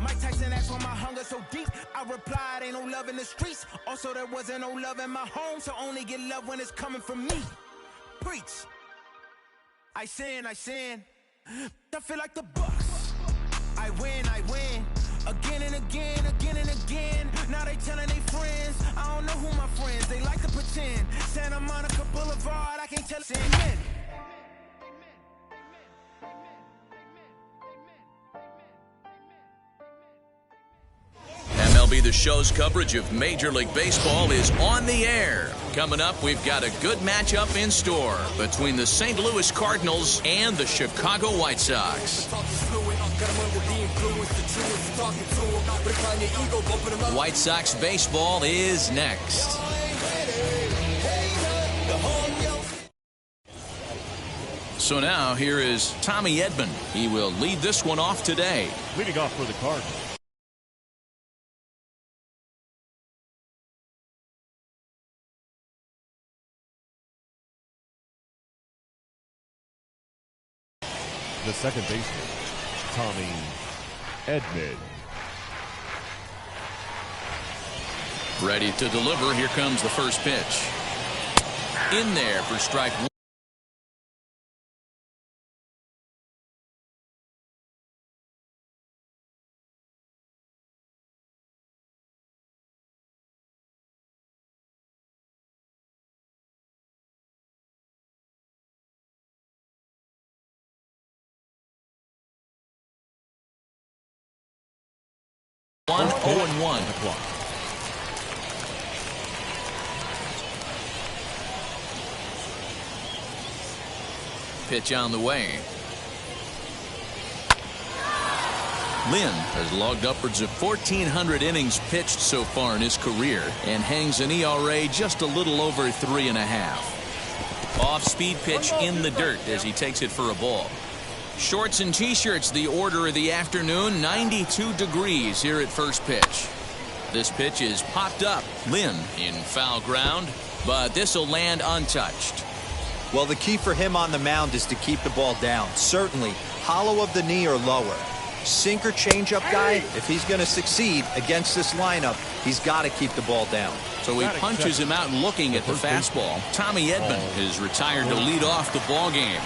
Mike Tyson asked why my hunger so deep. I replied, ain't no love in the streets. Also, there wasn't no love in my home, so only get love when it's coming from me. Preach. I sin. I feel like the Bucks. I win. Again and again. Now they telling they friends. I don't know who my friends. They like to pretend. Santa Monica Boulevard, I can't tell. Amen. MLB The Show's coverage of Major League Baseball is on the air. Coming up, we've got a good matchup in store between the St. Louis Cardinals and the Chicago White Sox. White Sox baseball is next. So now here is Tommy Edman. He will lead this one off today. Leading off for the Cardinals. The second baseman, Tommy Edman. Ready to deliver. Here comes the first pitch. In there for strike one. 1-0-1. Pitch on the way. Lynn has logged upwards of 1,400 innings pitched so far in his career and hangs an ERA just a little over 3.5. Off-speed pitch in the dirt as he takes it for a ball. Shorts and t-shirts, the order of the afternoon. 92 degrees here at first pitch. This pitch is popped up. Lynn in foul ground, but this will land untouched. Well, the key for him on the mound is to keep the ball down. Certainly, hollow of the knee or lower. Sinker changeup guy, if he's going to succeed against this lineup, he's got to keep the ball down. So he punches him out looking at the fastball. Tommy Edman is retired to lead off the ball game.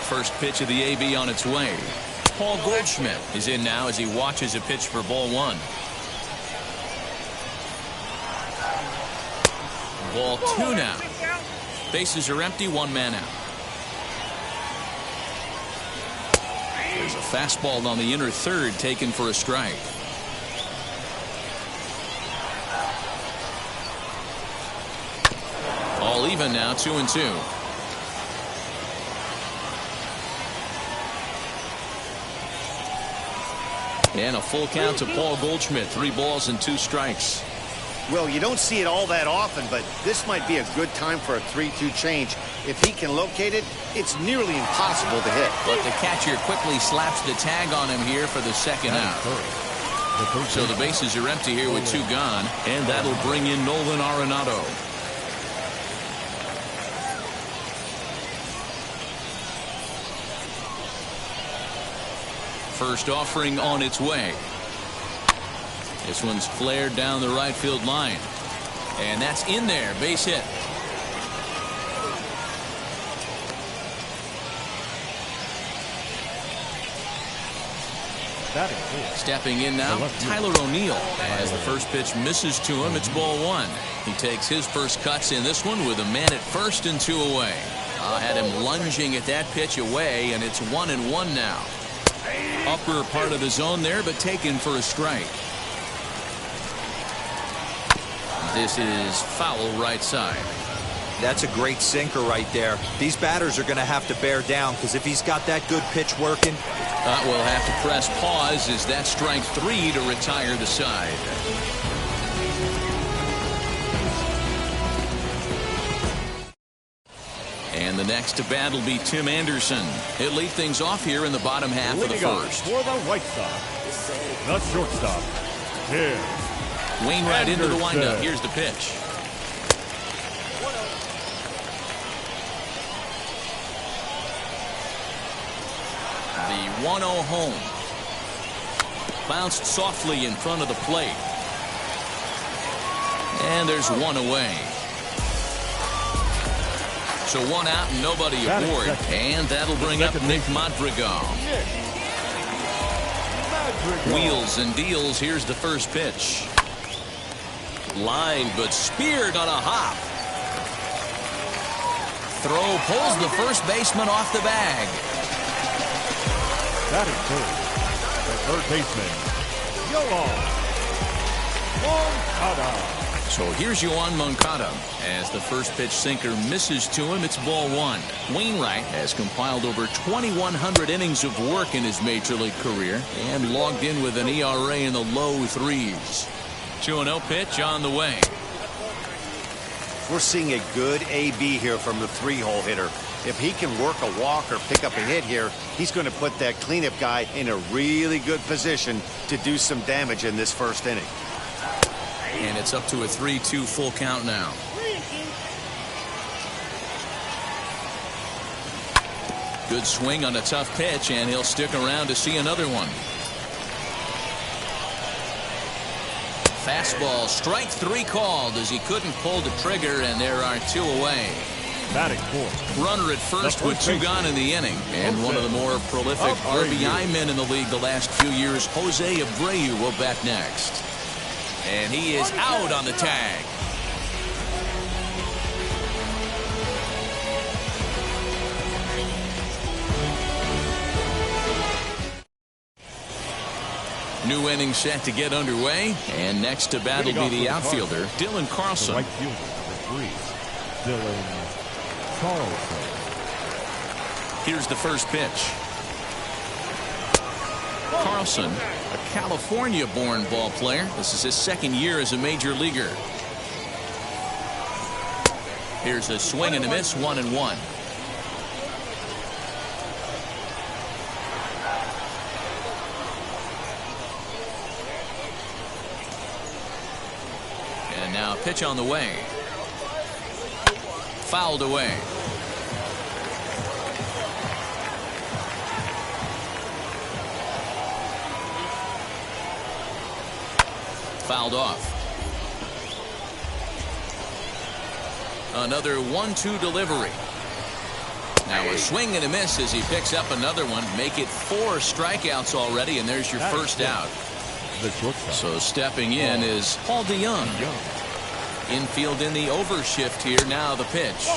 First pitch of the AB on its way. Paul Goldschmidt is in now as he watches a pitch for ball one. Ball two now. Bases are empty, one man out. There's a fastball on the inner third taken for a strike. All even now, 2-2. And a full count to Paul Goldschmidt. 3 balls and 2 strikes. Well, you don't see it all that often, but this might be a good time for a 3-2 change. If he can locate it, it's nearly impossible to hit. But the catcher quickly slaps the tag on him here for the second out. So the bases are empty here with 2 gone, and that'll bring in Nolan Arenado. First offering on its way. This one's flared down the right field line. And that's in there. Base hit. Stepping in now, Tyler O'Neill. As the first pitch misses to him, it's ball 1. He takes his first cuts in this one with a man at first and 2 away. Had him lunging at that pitch away, and it's 1-1 now. Upper part of the zone there, but taken for a strike. This is foul right side. That's a great sinker right there. These batters are going to have to bear down, because if he's got that good pitch working. We'll have to press pause as that strike 3 to retire the side. And the next to bat will be Tim Anderson. He'll lead things off here in the bottom half of the first. For the White Sox, the shortstop, Tim Wainwright Anderson. into the windup. Here's the pitch. The 1-0 home. Bounced softly in front of the plate. And there's one away. So one out and nobody aboard. And that'll bring up Nick Madrigal. Wheels and deals. Here's the first pitch. Line, but speared on a hop. Throw pulls the first baseman off the bag. That is third. The third baseman, Yoan Moncada. So here's Yoan Moncada. As the first pitch sinker misses to him, it's ball one. Wainwright has compiled over 2,100 innings of work in his major league career and logged in with an ERA in the low 3s. 2-0 pitch on the way. We're seeing a good AB here from the 3-hole hitter. If he can work a walk or pick up a hit here, he's going to put that cleanup guy in a really good position to do some damage in this first inning. And it's up to a 3-2 full count now. Good swing on a tough pitch, and he'll stick around to see another one. Fastball, strike 3 called as he couldn't pull the trigger, and there are 2 away. Batting fourth. Runner at first with 2 gone in the inning. And one of the more prolific RBI men in the league the last few years, Jose Abreu, will bat next. And he is out on the tag. New inning set to get underway, and next to bat will be the outfielder, Dylan Carlson. The right fielder, number 3, Dylan Carlson. Here's the first pitch. Carlson, a California-born ball player. This is his second year as a major leaguer. Here's a swing and a miss, 1-1. And now a pitch on the way. Fouled away. Fouled off. Another 1-2 delivery. Now a swing and a miss as he picks up another one. Make it 4 strikeouts already, and there's your first out. So stepping in is Paul DeYoung. Infield in the overshift here. Now the pitch.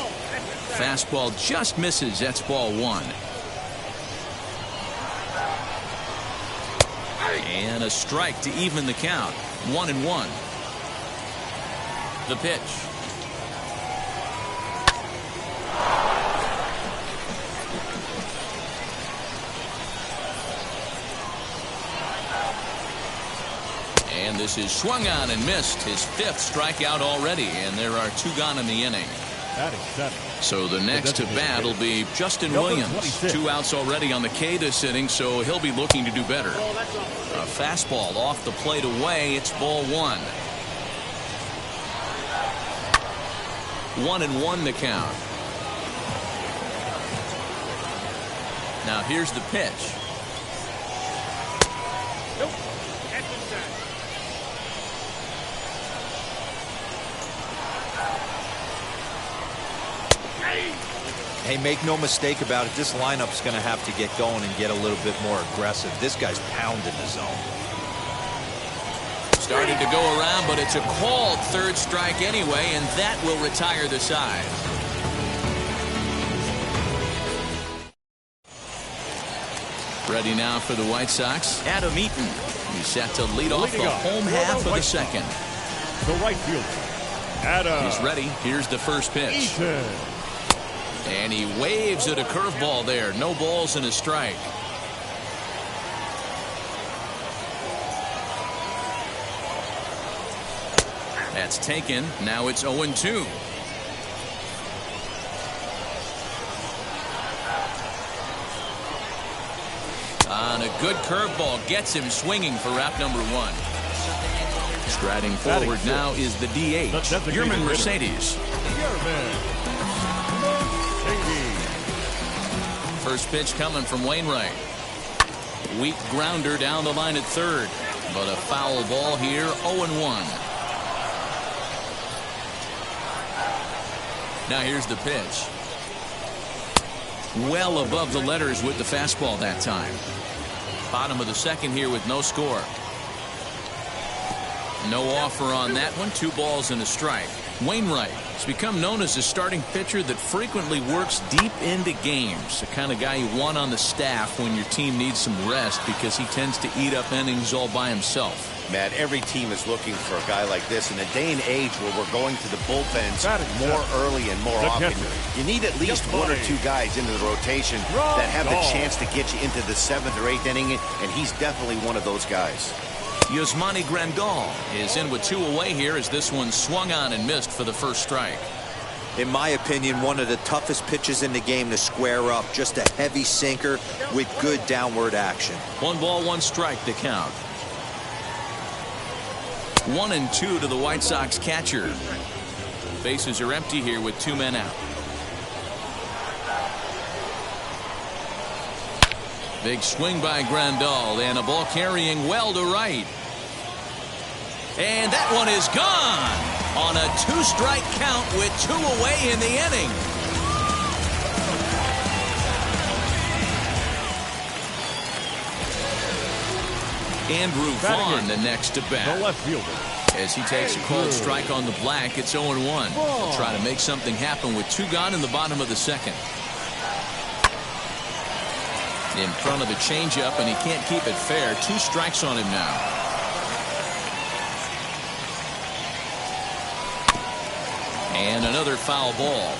Fastball just misses. That's ball 1. And a strike to even the count. 1-1. The pitch. And this is swung on and missed. His 5th strikeout already, and there are 2 gone in the inning. So the next to bat will be Justin Williams. 2 outs already on the K this inning, so he'll be looking to do better. A fastball off the plate away. It's ball 1. 1-1 the count. Now here's the pitch. Hey, make no mistake about it. This lineup's going to have to get going and get a little bit more aggressive. This guy's pounding the zone. Started to go around, but it's a called 3rd strike anyway, and that will retire the side. Ready now for the White Sox, Adam Eaton. He's set to lead off the home half of the second. The right fielder, Adam. He's ready. Here's the first pitch. Eaton. And he waves at a curveball there. No balls and a strike. That's taken. Now it's 0-2. On a good curveball, gets him swinging for wrap number 1. Striding forward now is the DH, Yermin Mercedes. First pitch coming from Wainwright. Weak grounder down the line at third. But a foul ball here, 0-1. Now here's the pitch. Well above the letters with the fastball that time. Bottom of the second here with no score. No offer on that one. 2 balls and a strike. Wainwright has become known as a starting pitcher that frequently works deep into games. The kind of guy you want on the staff when your team needs some rest because he tends to eat up innings all by himself. Matt, every team is looking for a guy like this in a day and age where we're going to the bullpens more early and more often. You need at least 1 or 2 guys into the rotation that have the chance to get you into the 7th or 8th inning, and he's definitely one of those guys. Yasmani Grandal is in with 2 away here as this one swung on and missed for the first strike. In my opinion, one of the toughest pitches in the game to square up. Just a heavy sinker with good downward action. 1 ball, 1 strike to count. 1-2 to the White Sox catcher. Bases are empty here with 2 men out. Big swing by Grandal and a ball carrying well to right. And that one is gone on a 2-strike count with 2 away in the inning. Andrew Vaughn the next to bat. The left fielder. As he takes a cold strike on the black, it's 0-1. He'll try to make something happen with 2 gone in the bottom of the second. In front of the changeup, and he can't keep it fair. 2 strikes on him now. And another foul ball.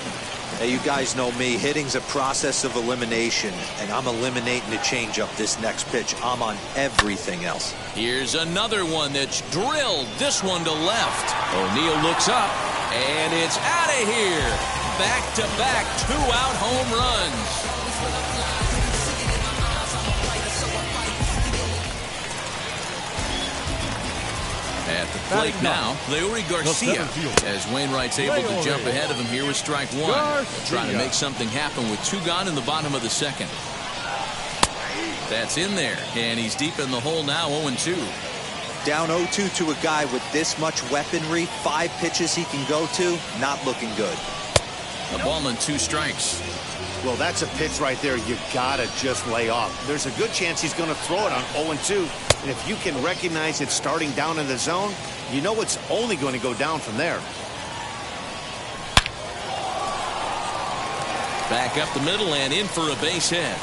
Hey, you guys know me. Hitting's a process of elimination, and I'm eliminating the changeup this next pitch. I'm on everything else. Here's another one that's drilled. This one to left. O'Neill looks up, and it's out of here. Back-to-back 2-out home runs. At the plate now, Leury Garcia, as Wainwright's able to jump ahead of him here with strike 1. Trying to make something happen with 2 gone in the bottom of the second. That's in there, and he's deep in the hole now, 0-2. Down 0-2 to a guy with this much weaponry, 5 pitches he can go to, not looking good. A ball and 2 strikes. Well, that's a pitch right there you gotta just lay off. There's a good chance he's going to throw it on 0-2. And if you can recognize it starting down in the zone, you know it's only going to go down from there. Back up the middle and in for a base hit.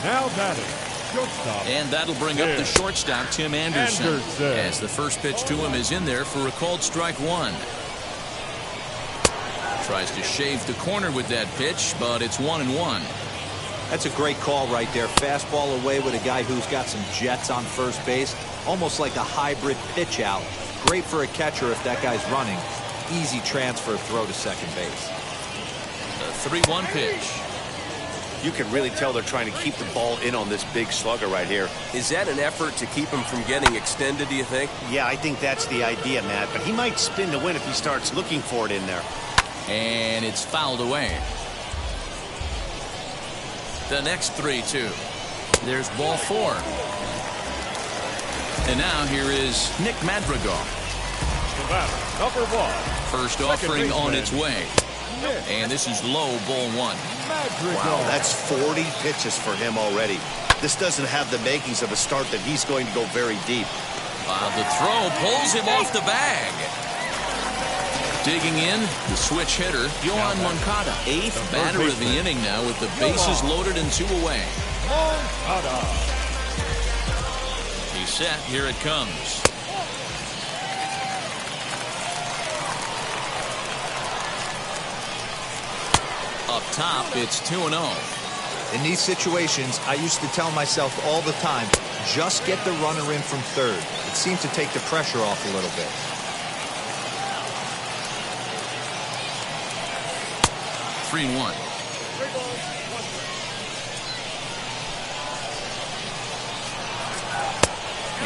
Now batting, shortstop. And that'll bring up the shortstop, Tim Anderson. As the first pitch to him is in there for a called strike 1. Tries to shave the corner with that pitch, but it's 1-1. That's a great call right there. Fastball away with a guy who's got some jets on first base. Almost like a hybrid pitch out. Great for a catcher if that guy's running. Easy transfer throw to second base. The 3-1 pitch. You can really tell they're trying to keep the ball in on this big slugger right here. Is that an effort to keep him from getting extended, do you think? Yeah, I think that's the idea, Matt. But he might spin to win if he starts looking for it in there. And it's fouled away. The next 3-2. There's ball 4. And now here is Nick Madrigal. The batter, number 1. First offering on its way. And this is low, ball 1. Wow, that's 40 pitches for him already. This doesn't have the makings of a start that he's going to go very deep. The throw pulls him off the bag. Digging in, the switch hitter, Yohan Moncada. 8th batter of the inning now with the bases loaded and 2 away. He's set. Here it comes. Up top, it's 2-0. In these situations, I used to tell myself all the time, just get the runner in from third. It seemed to take the pressure off a little bit. Three and 1.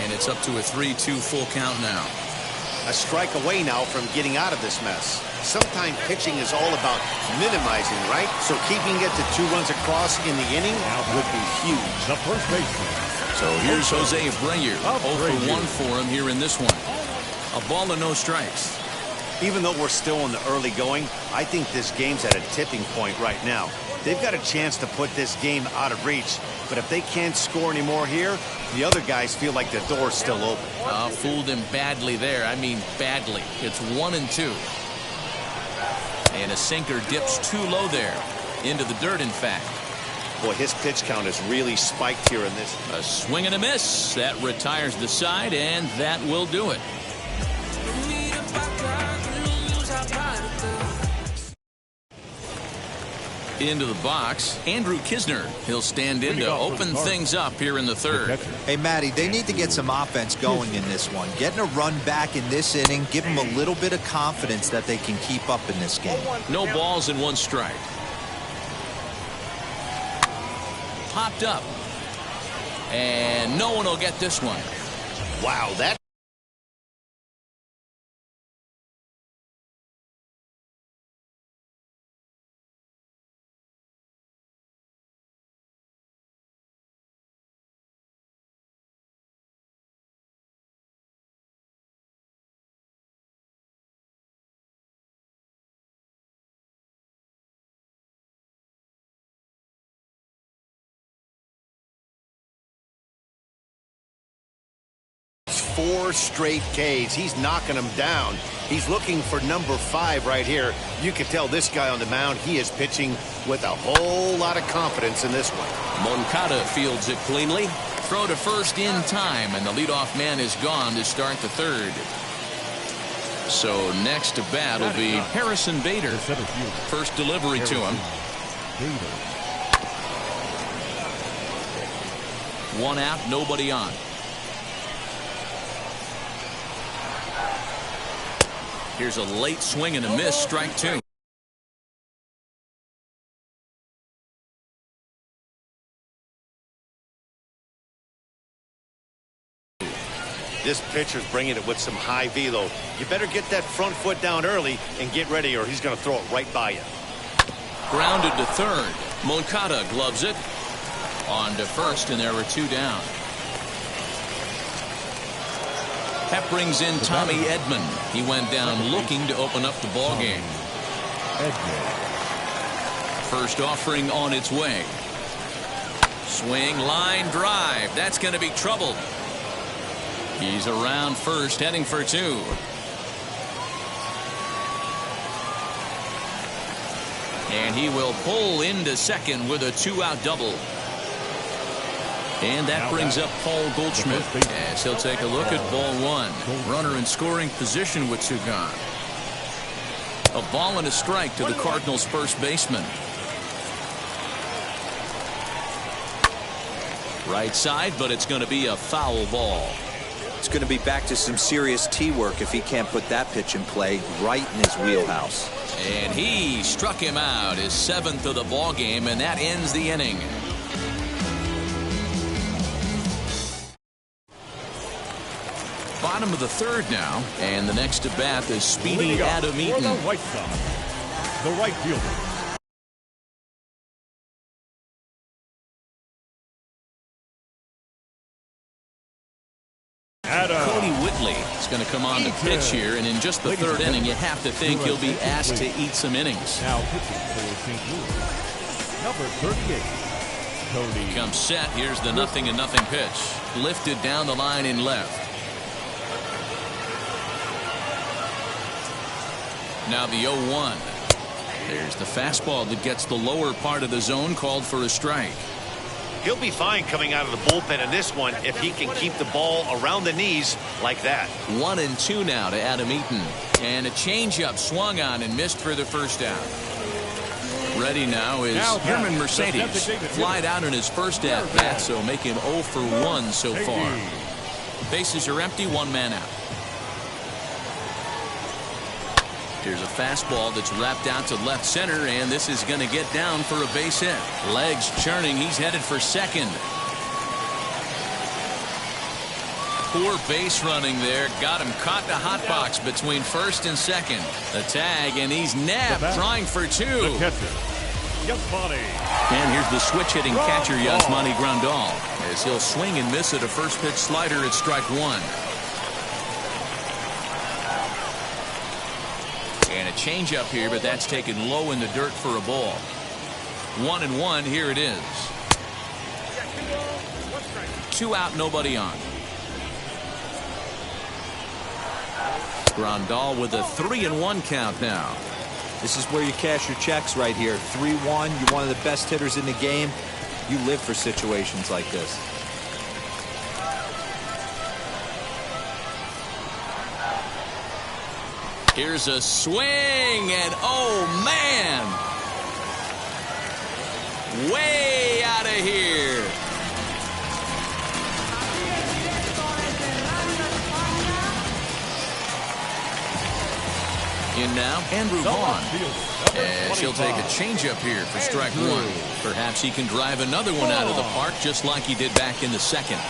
And it's up to a 3-2 full count now. A strike away now from getting out of this mess. Sometimes pitching is all about minimizing, right? So keeping it to 2 runs across in the inning would be huge. The first baseman. So here's Jose Abreu. 0 for 1 for him here in this one. A ball and no strikes. Even though we're still in the early going, I think this game's at a tipping point right now. They've got a chance to put this game out of reach, but if they can't score anymore here, the other guys feel like the door's still open. Fooled him badly there. I mean badly. It's 1-2. And a sinker dips too low there. Into the dirt, in fact. Boy, his pitch count has really spiked here in this. A swing and a miss. That retires the side, and that will do it. Into the box, Andrew Kisner. He'll stand in to open things up here in the third. Hey, Matty, they need to get some offense going in this one. Getting a run back in this inning, give them a little bit of confidence that they can keep up in this game. No balls and 1 strike. Popped up. And no one will get this one. Wow, that. Four straight Ks. He's knocking them down. He's looking for number 5 right here. You can tell this guy on the mound, he is pitching with a whole lot of confidence in this one. Moncada fields it cleanly. Throw to first in time, and the leadoff man is gone to start the third. So next to bat will be Harrison Bader. First delivery to him. 1 out, nobody on. Here's a late swing and a miss, strike 2. This pitcher's bringing it with some high velo. You better get that front foot down early and get ready, or he's going to throw it right by you. Grounded to third. Moncada gloves it. On to first, and there are 2 down. That brings in Tommy Edman. He went down looking to open up the ball game. First offering on its way. Swing, line drive. That's going to be trouble. He's around first, heading for 2. And he will pull into second with a 2-out double. And that brings up Paul Goldschmidt as he'll take a look at ball 1. Runner in scoring position with 2 gone. A ball and a strike to the Cardinals' first baseman. Right side, but it's going to be a foul ball. It's going to be back to some serious tee work if he can't put that pitch in play right in his wheelhouse. And he struck him out, his 7th of the ball game, and that ends the inning. Bottom of the third now, and the next to bat is speedy Adam Eaton. The White Sox, the right fielder. Cody Whitley is going to come on to pitch here, and in just the third inning, you have to think he'll be asked to eat some innings. Now pitching for St. Louis, number 38, Cody. Comes set. Here's the 0-0 pitch. Lifted down the line in left. Now the 0-1. There's the fastball that gets the lower part of the zone, called for a strike. He'll be fine coming out of the bullpen in this one if he can keep the ball around the knees like that. 1-2 now to Adam Eaton. And a changeup swung on and missed for the first out. Ready now is Herman Mercedes. Flied out in his first at-bat, so make him 0 for 1 so far. Bases are empty, 1 man out. Here's a fastball that's wrapped out to left center, and this is going to get down for a base hit. Legs churning. He's headed for second. Poor base running there. Got him caught in the hot box between first and second. The tag, and he's nabbed, trying for two. The catcher, Yasmani. And here's the switch-hitting catcher, Yasmani Grandal, as he'll swing and miss at a first-pitch slider at strike one. And a changeup here, but that's taken low in the dirt for a ball. 1-1, here it is. 2 out, nobody on. Grandal with a 3-1 count now. This is where you cash your checks right here. 3-1, you're one of the best hitters in the game. You live for situations like this. Here's a swing, and oh man! Way out of here. In now, Andrew Vaughn. And she'll take a changeup here for strike one. Perhaps he can drive another one out of the park just like he did back in the second.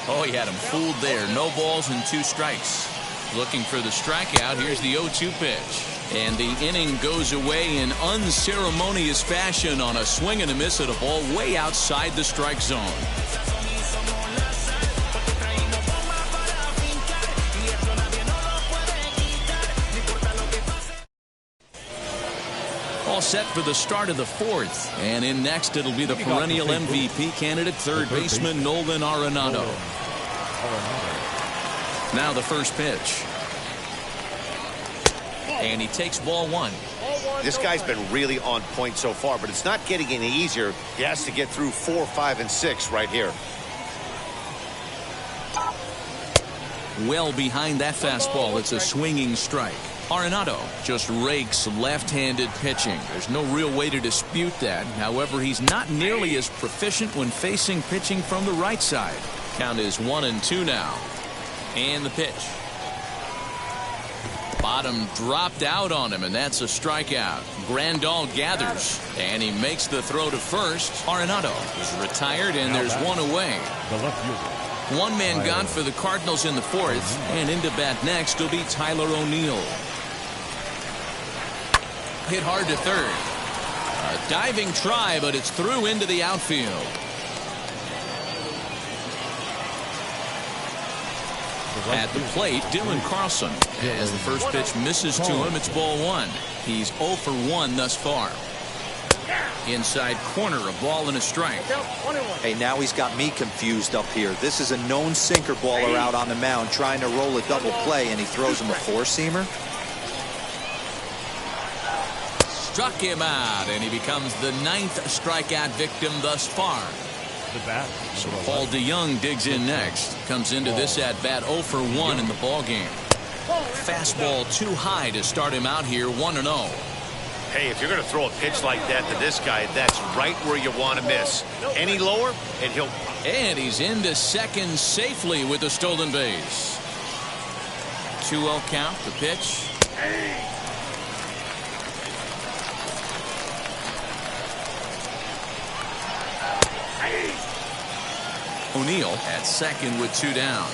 Oh, he had him fooled there. No balls and 2 strikes. Looking for the strikeout. Here's the 0-2 pitch. And the inning goes away in unceremonious fashion on a swing and a miss at a ball way outside the strike zone. All set for the start of the 4th. And in next, it'll be the perennial MVP candidate, third baseman Nolan Arenado. Now the first pitch. And he takes ball one. This guy's been really on point so far, but it's not getting any easier. He has to get through 4, 5, and 6 right here. Well behind that fastball, it's a swinging strike. Arenado just rakes left-handed pitching. There's no real way to dispute that. However, he's not nearly as proficient when facing pitching from the right side. Count is 1-2 now. And the pitch. Bottom dropped out on him, and that's a strikeout. Grandal gathers, and he makes the throw to first. Arenado is retired, and there's one away. The left fielder. One man gone for the Cardinals in the 4th, and into bat next will be Tyler O'Neill. Hit hard to third. A diving try, but it's through into the outfield. At the plate, Dylan Carlson. As the first pitch misses to him, it's ball one. He's 0 for 1 thus far. Inside corner, a ball and a strike. Hey, now he's got me confused up here. This is a known sinker baller out on the mound trying to roll a double play, and he throws him a 4-seamer. Struck him out, and he becomes the 9th strikeout victim thus far. So Paul DeYoung digs in next. Comes into this at-bat 0 for 1 in the ballgame. Fastball too high to start him out here, 1-0. Hey, if you're going to throw a pitch like that to this guy, that's right where you want to miss. Any lower, and he'll... And he's into second safely with the stolen base. 2-0 count, the pitch. O'Neill at second with 2 down.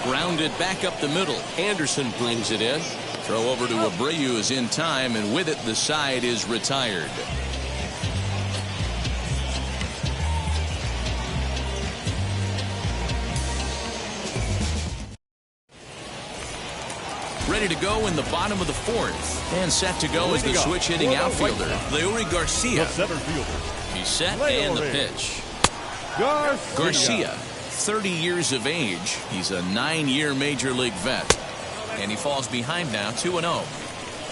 Grounded back up the middle. Anderson brings it in. Throw over to Abreu is in time, and with it the side is retired. Ready to go in the bottom of the 4th. And set to go is the switch-hitting outfielder, Leury Garcia. The center fielder. He's set, and the pitch. Garcia, 30 years of age. He's a 9-year Major League vet. And he falls behind now, 2-0.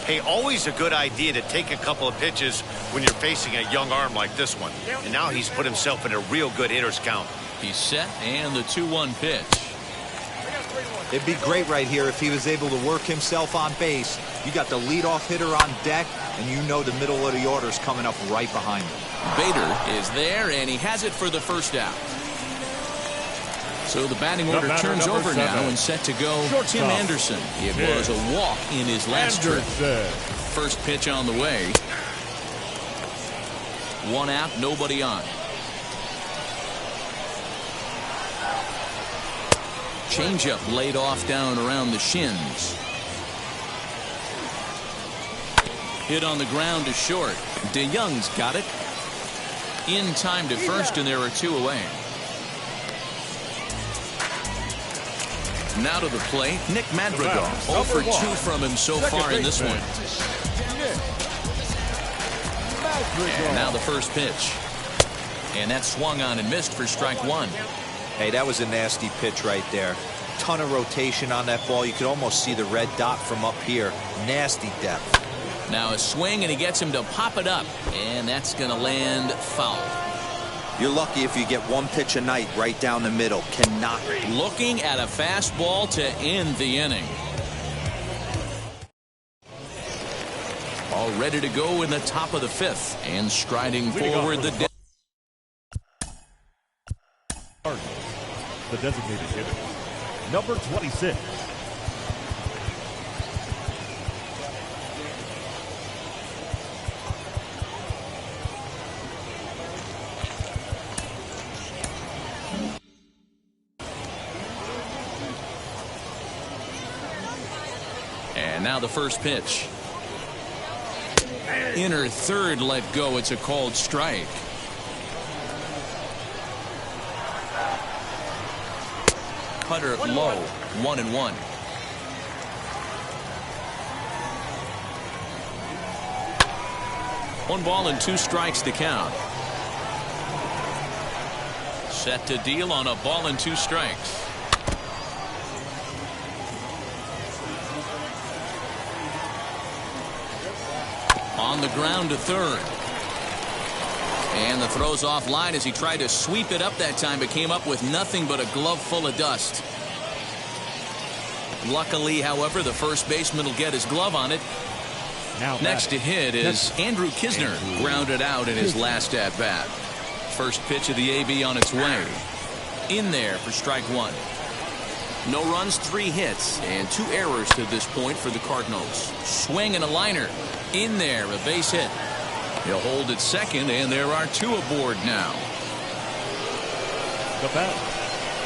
Hey, always a good idea to take a couple of pitches when you're facing a young arm like this one. And now he's put himself in a real good hitter's count. He's set, and the 2-1 pitch. It'd be great right here if he was able to work himself on base. You got the leadoff hitter on deck, and you know the middle of the order is coming up right behind him. Bader is there, and he has it for the first out. So the batting order turns over now and set to go. Tim Anderson. It was a walk in his last trip. First pitch on the way. 1 out, nobody on. Changeup laid off down around the shins. Hit on the ground to short. DeYoung's got it. In time to first, and there are 2 away. Now to the plate, Nick Madrigal. 0 for 2 from him so far in this one. And now the first pitch. And that swung on and missed for strike 1. Hey, that was a nasty pitch right there. Ton of rotation on that ball. You could almost see the red dot from up here. Nasty depth. Now a swing, and he gets him to pop it up. And that's going to land foul. You're lucky if you get 1 pitch a night right down the middle. Cannot. Looking at a fastball to end the inning. All ready to go in the top of the 5th. And striding forward the designated hitter, number 26. And now the first pitch. Inner third let go. It's a called strike. Cutter low. 1-1. One ball and 2 strikes to count. Set to deal on a ball and 2 strikes. On the ground to third. And the throw's offline as he tried to sweep it up that time, but came up with nothing but a glove full of dust. Luckily, however, the first baseman will get his glove on it. Next to hit is Andrew Knizner, grounded out in his last at bat. First pitch of the AB on its way. In there for strike 1. No runs, 3 hits, and 2 errors to this point for the Cardinals. Swing and a liner. In there, a base hit. He'll hold at second, and there are 2 aboard now.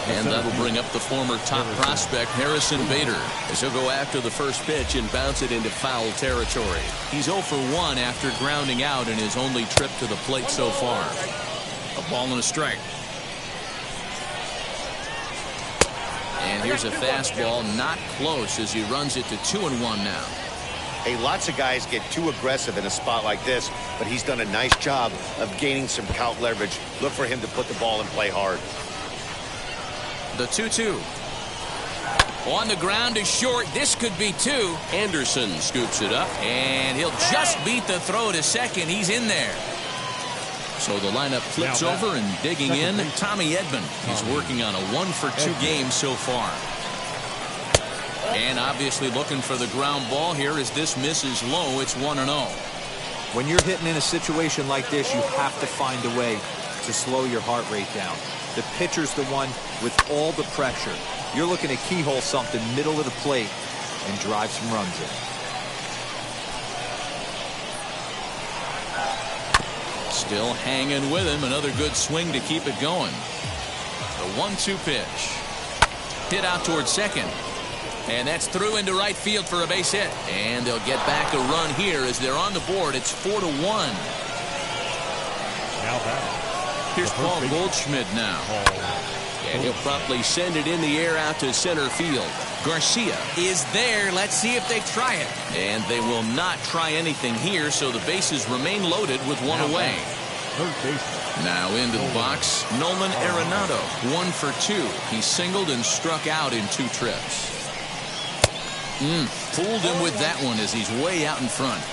And that'll bring up the former top prospect, Harrison Bader, as he'll go after the first pitch and bounce it into foul territory. He's 0 for 1 after grounding out in his only trip to the plate so far. A ball and a strike. And here's a fastball, not close, as he runs it to 2-1 now. Hey, lots of guys get too aggressive in a spot like this, but he's done a nice job of gaining some count leverage. Look for him to put the ball in play hard. The 2-2. On the ground is short. This could be 2. Anderson scoops it up, and he'll just beat the throw to second. He's in there. So the lineup flips over, and digging in, Tommy Edman. He's working on a 1 for 2 game so far. And obviously looking for the ground ball here as this misses low. It's 1-0. When you're hitting in a situation like this, you have to find a way to slow your heart rate down. The pitcher's the one with all the pressure. You're looking to keyhole something middle of the plate and drive some runs in. Still hanging with him. Another good swing to keep it going. The 1-2 pitch. Hit out towards second. And that's through into right field for a base hit. And they'll get back a run here as they're on the board. It's 4-1. Now back. Here's Paul Goldschmidt now. And he'll promptly send it in the air out to center field. Garcia is there. Let's see if they try it. And they will not try anything here, so the bases remain loaded with 1 away. Now into the box, Nolan Arenado, 1 for 2. He singled and struck out in 2 trips. Fooled him with that one as he's way out in front.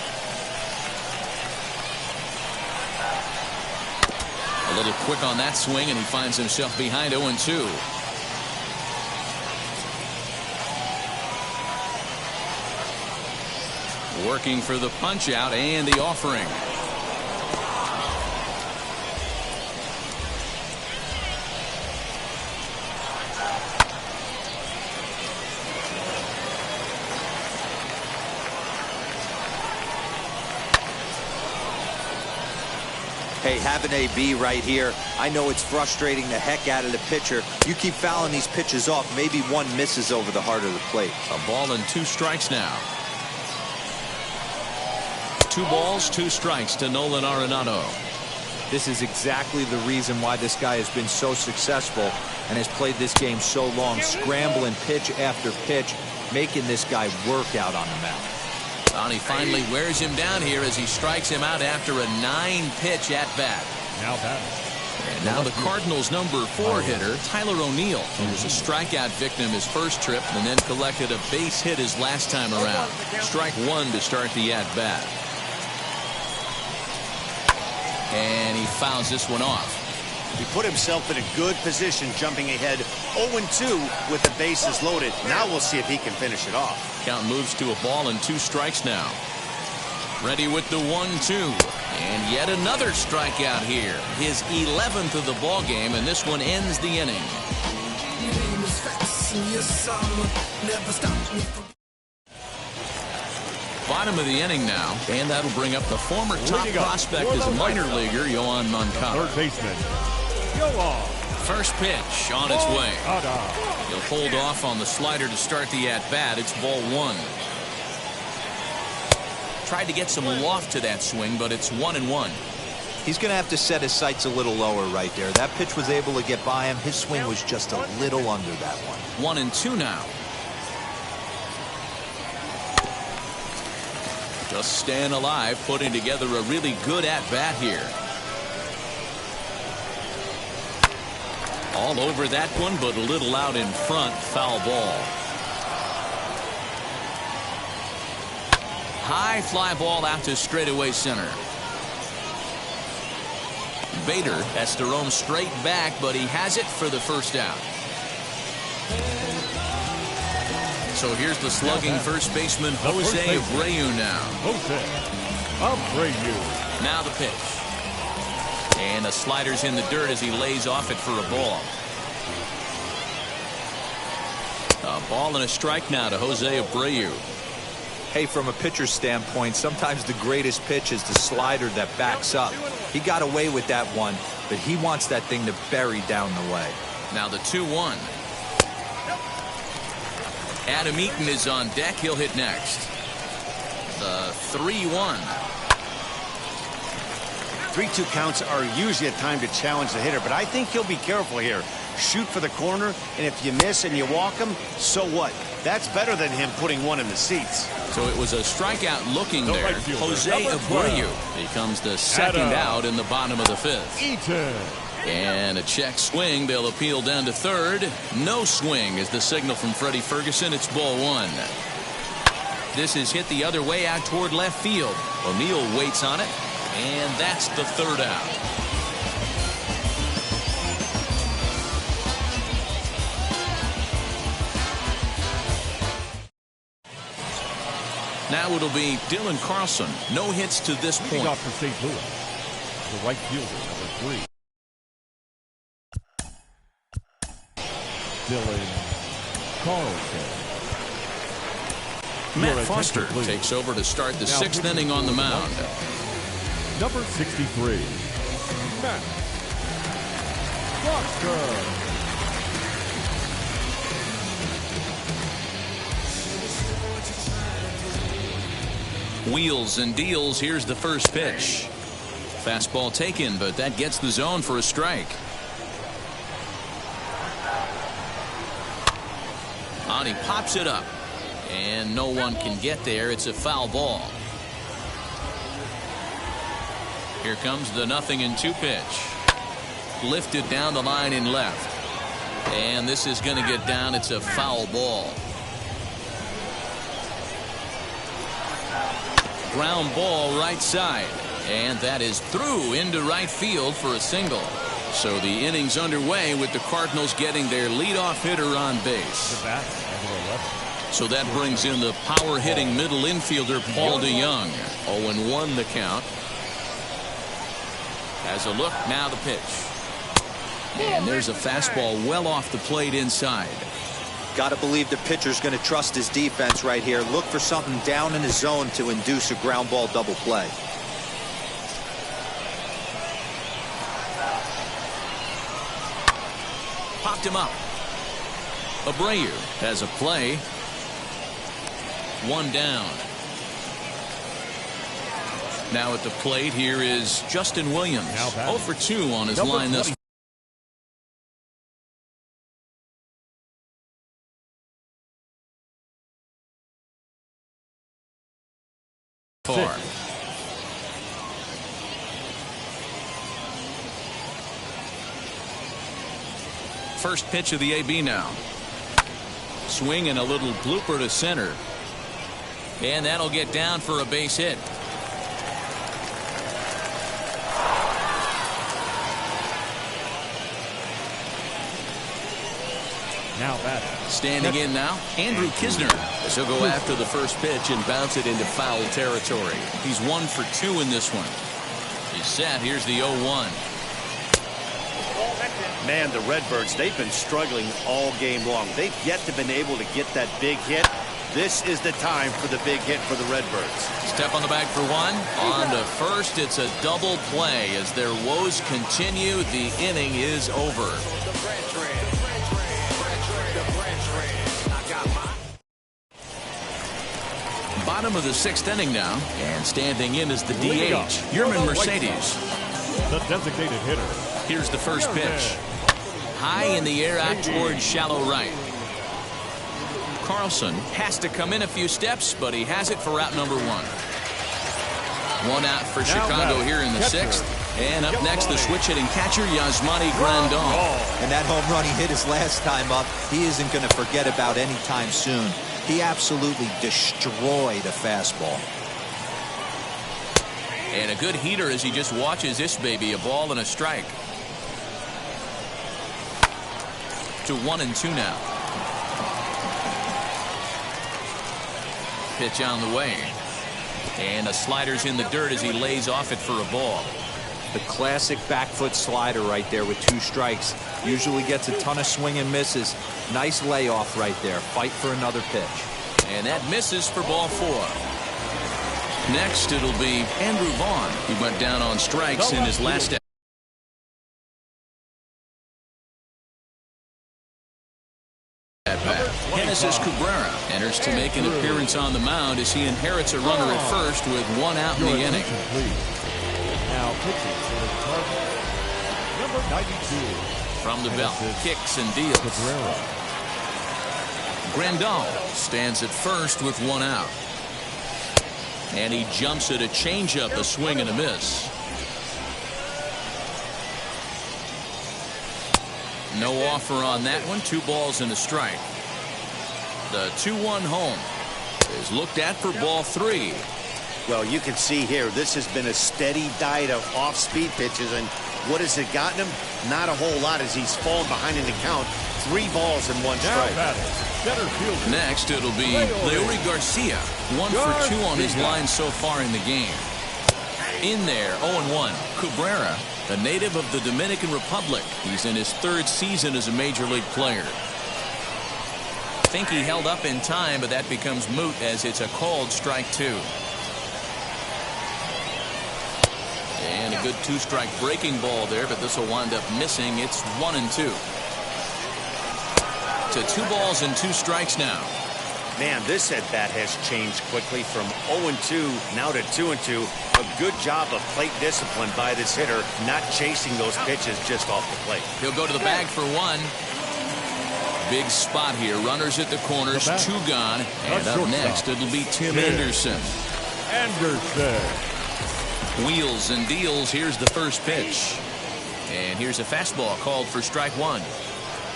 A little quick on that swing, and he finds himself behind 0-2. Working for the punch out and the offering. Hey, have an AB right here. I know it's frustrating the heck out of the pitcher. You keep fouling these pitches off, maybe one misses over the heart of the plate. A ball and 2 strikes now. 2 balls, 2 strikes to Nolan Arenado. This is exactly the reason why this guy has been so successful and has played this game so long, scrambling pitch after pitch, making this guy work out on the mound. He finally wears him down here as he strikes him out after a 9-pitch at-bat. Now batting. And now the Cardinals' number 4 hitter, Tyler O'Neill, who was a strikeout victim his first trip and then collected a base hit his last time around. Strike 1 to start the at-bat. And he fouls this one off. He put himself in a good position, jumping ahead 0-2 with the bases loaded. Now we'll see if he can finish it off. Count moves to a ball and 2 strikes now. Ready with the 1-2. And yet another strikeout here. His 11th of the ball game, and this one ends the inning. Bottom of the inning now, and that'll bring up the former top prospect as a minor leaguer, Yoan Moncada. Third baseman, Yoan. First pitch on its way. He'll hold off on the slider to start the at-bat. It's ball 1. Tried to get some loft to that swing, but it's 1-1. He's going to have to set his sights a little lower right there. That pitch was able to get by him. His swing was just a little under that one. 1-2 now. Just staying alive, putting together a really good at-bat here. All over that one, but a little out in front. Foul ball. High fly ball out to straightaway center. Bader has to roam straight back, but he has it for the first out. So here's the slugging first baseman, Jose Abreu now. Jose Abreu. Now the pitch. And the slider's in the dirt as he lays off it for a ball. A ball and a strike now to Jose Abreu. Hey, from a pitcher's standpoint, sometimes the greatest pitch is the slider that backs up. He got away with that one, but he wants that thing to bury down the way. Now the 2-1. Adam Eaton is on deck. He'll hit next. The 3-1. 3-2 counts are usually a time to challenge the hitter, but I think he'll be careful here. Shoot for the corner, and if you miss and you walk him, so what? That's better than him putting one in the seats. So it was a strikeout looking there. Jose Abreu becomes the second out in the bottom of the 5th. Eaton. And a check swing. They'll appeal down to third. No swing is the signal from Freddie Ferguson. It's ball 1. This is hit the other way out toward left field. O'Neill waits on it, and that's the 3rd out. Now it'll be Dylan Carlson. No hits to this point. Leading off for St. Louis, the right fielder, number 3. Dylan Carlson. Matt Foster takes over to start the 6th inning on the mound. Number 63, Matt Foster. Wheels and deals. Here's the first pitch. Fastball taken, but that gets the zone for a strike. He pops it up, and no one can get there. It's a foul ball. Here comes the 0-2 pitch. Lifted down the line in left, and this is going to get down. It's a foul ball. Ground ball right side, and that is through into right field for a single. So the inning's underway with the Cardinals getting their leadoff hitter on base. So that brings in the power hitting middle infielder Paul DeJong. 0-1 the count. Has a look, now the pitch. And there's a fastball well off the plate inside. Got to believe the pitcher's going to trust his defense right here. Look for something down in his zone to induce a ground ball double play. Popped him up. Abreu has a play. One down. Now at the plate, here is Justin Williams. 0 for 2 on his line thus far. First pitch of the AB now. Swing and a little blooper to center. And that'll get down for a base hit. Now batting. Standing in now, Andrew Knizner, as he'll go after the first pitch and bounce it into foul territory. He's 1 for 2 in this one. He's set. Here's the 0-1. Man, the Redbirds, they've been struggling all game long. They've yet to been able to get that big hit. This is the time for the big hit for the Redbirds. Step on the bag for one. On to first. It's a double play. As their woes continue, the inning is over. Bottom of the 6th inning now. And standing in is the DH, Yermin Mercedes. The designated hitter. Here's the first pitch. High in the air out towards shallow right. Carlson has to come in a few steps, but he has it for out number 1. 1 out for Chicago here in the 6th. And up next, the switch-hitting catcher, Yasmani Grandal. And that home run he hit his last time up, he isn't going to forget about any time soon. He absolutely destroyed a fastball. And a good heater as he just watches this baby, a ball and a strike. To 1-2 now. Pitch on the way. And a slider's in the dirt as he lays off it for a ball. The classic back foot slider right there with 2 strikes. Usually gets a ton of swing and misses. Nice layoff right there. Fight for another pitch. And that misses for ball 4. Next, it'll be Andrew Vaughn. He went down on strikes in his last at-bat. Genesis Cabrera enters to make an appearance on the mound as he inherits a runner at first with 1 out in the inning. Now pitching for the Cardinals, number 92. From the belt, kicks and deals. Cabrera. Grandal stands at first with 1 out. And he jumps at a changeup, a swing and a miss. No offer on that one. 2 balls and a strike. The 2-1 home is looked at for ball 3. Well, you can see here, this has been a steady diet of off-speed pitches, and what has it gotten him? Not a whole lot as he's fallen behind in the count. 3 balls and 1 strike. Next, it'll be Leury Garcia. 1 for 2 on his line so far in the game. In there, 0-1. Cabrera, a native of the Dominican Republic. He's in his 3rd season as a major league player. I think he held up in time, but that becomes moot as it's a called strike 2. And a good 2-strike breaking ball there, but this will wind up missing. It's 1-2. To 2 balls and 2 strikes now. Man, this at-bat has changed quickly from 0-2 now to 2-2. A good job of plate discipline by this hitter, not chasing those pitches just off the plate. He'll go to the bag for 1. Big spot here. Runners at the corners, 2 gone. And up next, it'll be Tim Anderson. Wheels and deals. Here's the first pitch. And here's a fastball called for strike 1.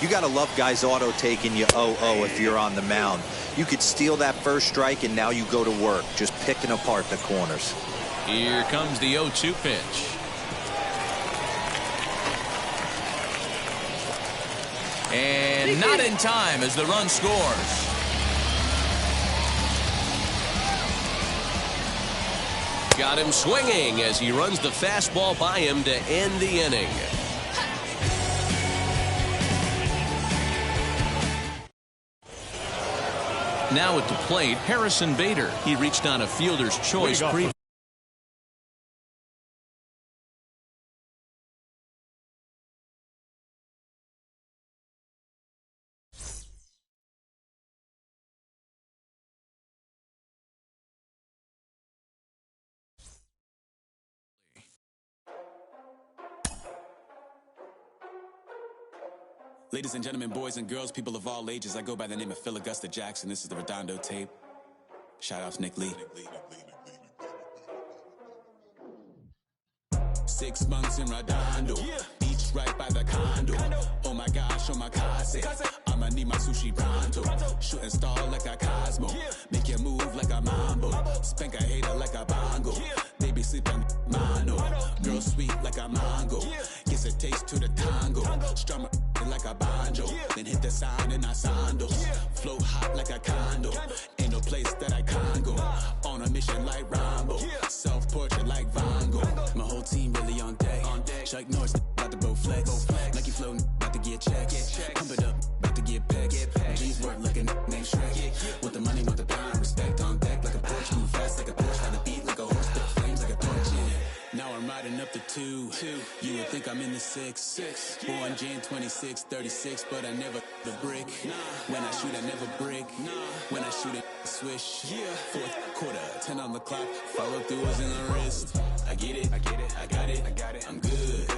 You got to love guys auto taking you 0-0 if you're on the mound. You could steal that first strike and now you go to work just picking apart the corners. Here comes the 0-2 pitch. And not in time as the run scores. Got him swinging as he runs the fastball by him to end the inning. Now at the plate, Harrison Bader. He reached on a fielder's choice previously. Ladies and gentlemen, boys and girls, people of all ages, I go by the name of Phil Augusta Jackson. This is the Redondo tape. Shout out to Nick Lee. 6 months in Redondo, beach right by the condo. Oh my gosh, oh my casa, I'ma need my sushi pronto. Shooting star like a Cosmo, make you move like a mambo. Spank a hater like a bongo. They be sleeping mano. Girl sweet like a mango, gets a taste to the tango. Strum like a banjo, then hit the sign in our sandals. Flow hot like a condo, ain't no place that I can't go. On a mission like Rambo, self-portrait like Van Gogh. My whole team really on deck. Chuck Norris about to Bowflex. Nike flow about to get checks. Pump it up, about to get bags. G's work like a named Shrek. Want the money, want the pound, respect on deck like a Porsche. Move fast like a Porsche, got the beat like a horse, spit flames like a torch. Now I'm riding up the 2. You would think I'm in the 6. Born Jan 26, 36, but I never the brick. When I shoot, I never break. When I shoot, it swish. 4th quarter, 10 on the clock. Follow through is in the wrist. I get it, I got it, I'm good.